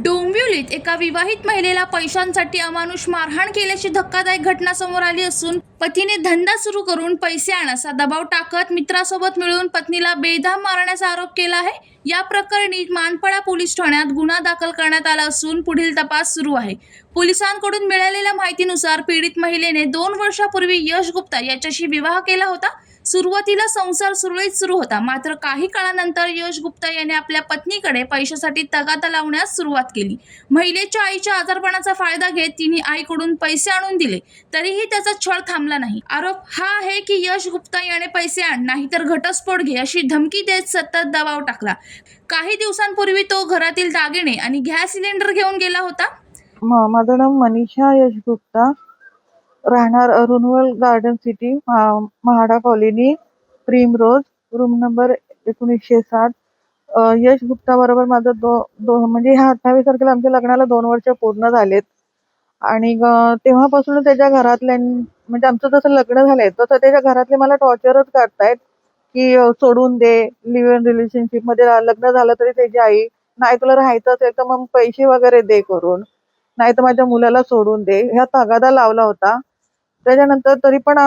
डोंबिवलीत एका विवाहित महिलेला पैशांसाठी अमानुष मारहाण केल्याची धक्कादायक घटना समोर आली असून पतीने धंदा सुरू करून पैसे आणण्याचा दबाव टाकत मित्रासोबत मिळून पत्नीला बेदम मारण्याचा आरोप केला आहे। या प्रकरणी मानपाडा पोलीस ठाण्यात गुन्हा दाखल करण्यात आला असून पुढील तपास सुरू आहे। पोलिसांकडून मिळालेल्या माहितीनुसार पीडित महिलेने 2 वर्षापूर्वी यश गुप्ता याच्याशी विवाह केला होता। सुरुवातीला संसार सुरळीत सुरू होता, मात्र काही काळानंतर यश गुप्ता याने आपल्या पत्नीकडे पैशासाठी तगादा लावण्यास सुरुवात केली। महिलेच्या आईच्या आजारपणाचा फायदा घेत तिने आईकडून पैसे आणून दिले, तरीही त्याचा छळ थांबला नाही। आरोप हा आहे की यश गुप्ता याने पैसे आण नाहीतर घटस्फोट घे अशी धमकी देत सतत दबाव टाकला। काही दिवसांपूर्वी तो घरातील दागिने आणि गॅस सिलेंडर घेऊन गेला होता। माझं नाव मनीषा यश गुप्ता, राहणार अरुणवल गार्डन सिटी, महाडा कॉलनी, प्रीम रोज, रूम नंबर 1907। यश गुप्ता बरोबर माझं म्हणजे ह्या 28 तारखेला आमच्या लग्नाला 2 वर्ष पूर्ण झालेत आणि तेव्हापासून त्याच्या घरातल्या म्हणजे आमचं जसं लग्न झालंय तसं त्याच्या घरातले मला टॉर्चरच करतायत की सोडून दे, लिव्ह इन रिलेशनशिप मध्ये लग्न झालं तरी त्याची आई नाही तुला राहायचं असेल तर मग पैसे वगैरे दे करून, नाही तर माझ्या मुलाला सोडून दे, ह्या तगादा लावला होता। त्याच्यानंतर तरी पण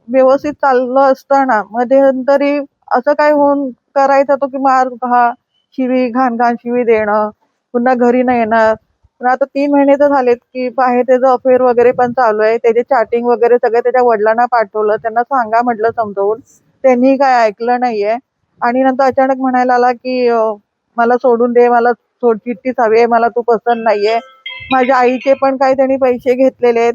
व्यवस्थित चाललं असताना मध्यंतरी असं काय होऊन करायचं तो की मार हा शिवी घाण शिवी देणं, पुन्हा घरी नाही येणार। पण आता 3 महिने तर झालेत की बाहेर त्याचं अफेअर वगैरे पण चालू आहे, त्याचे चॅटिंग वगैरे सगळे त्याच्या वडिलांना पाठवलं, त्यांना सांगा म्हटलं समजावून, त्यांनी काय ऐकलं नाहीये। आणि नंतर अचानक म्हणायला आला की मला सोडून दे, मला चिठ्ठीच हवी आहे, मला तू पसंत नाहीये। माझ्या आईचे पण काही त्यांनी पैसे घेतलेले आहेत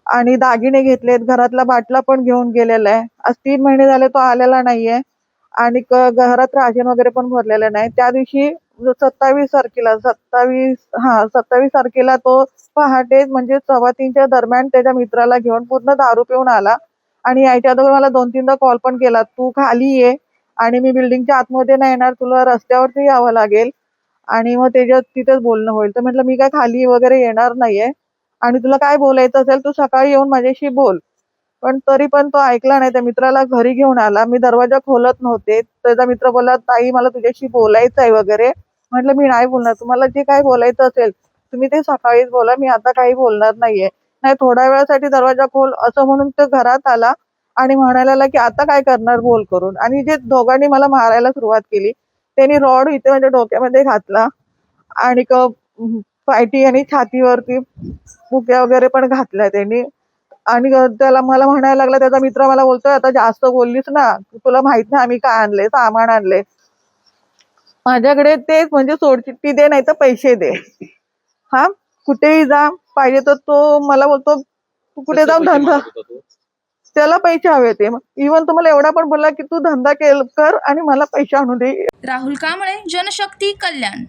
आणि दागिने घेतलेत, घरातला बाटला पण घेऊन गेलेला आहे। आज 3 महिने झाले तो आलेला नाहीये आणि घरात राशन वगैरे पण भरलेलं नाही। त्या दिवशी 27 तारखेला तो पहाटे म्हणजे 2:15च्या दरम्यान त्याच्या मित्राला घेऊन पूर्ण दारू पिऊन आला आणि यायच्या अगोदर मला 2-3दा कॉल पण केला, तू खाली ये आणि मी बिल्डिंगच्या आतमध्ये नाही येणार, तुला रस्त्यावरती यावं लागेल आणि मग त्याच्यात तिथेच बोलणं होईल। तर म्हटलं मी काय खाली वगैरे येणार नाहीये आणि तुला काय बोलायचं असेल तू सकाळी येऊन माझ्याशी बोल। पण तरी पण तो ऐकला नाही, त्या मित्राला घरी घेऊन आला। मी दरवाजा खोलत नव्हते, त्याचा मित्र बोलला ताई मला तुझ्याशी बोलायचं आहे वगैरे। म्हटलं मी नाही बोलणार, तुम्हाला जे काय बोलायचं असेल तुम्ही ते सकाळीच बोला, मी आता काही बोलणार नाहीये। नाही थोड्या वेळासाठी दरवाजा खोल असं म्हणून तो घरात आला आणि म्हणायला लागला की आता काय करणार बोल करून। आणि जे दोघांनी मला मारायला सुरुवात केली, त्यांनी रॉड इथे माझ्या डोक्यामध्ये घातला आणि पायटी आणि छातीवरती मुक्या वगैरे पण घातल्या त्यांनी। आणि त्याला मला म्हणायला लागला, त्याचा मित्र मला बोलतोय आता जास्त बोललीस ना, तुला माहित नाही आम्ही काय आणले, सामान आणले माझ्याकडे, तेच म्हणजे सोडचिठ्ठी दे नाही तर पैसे दे। हा कुठेही जा, पाहिजे तर तो मला बोलतो तू कुठे जाऊन धंदा, त्याला पैसे हवे ते। इव्हन तुम्हाला एवढा पण बोलला की तू धंदा कर आणि मला पैसे आणून दे। राहुल कांबळे, जनशक्ती कल्याण।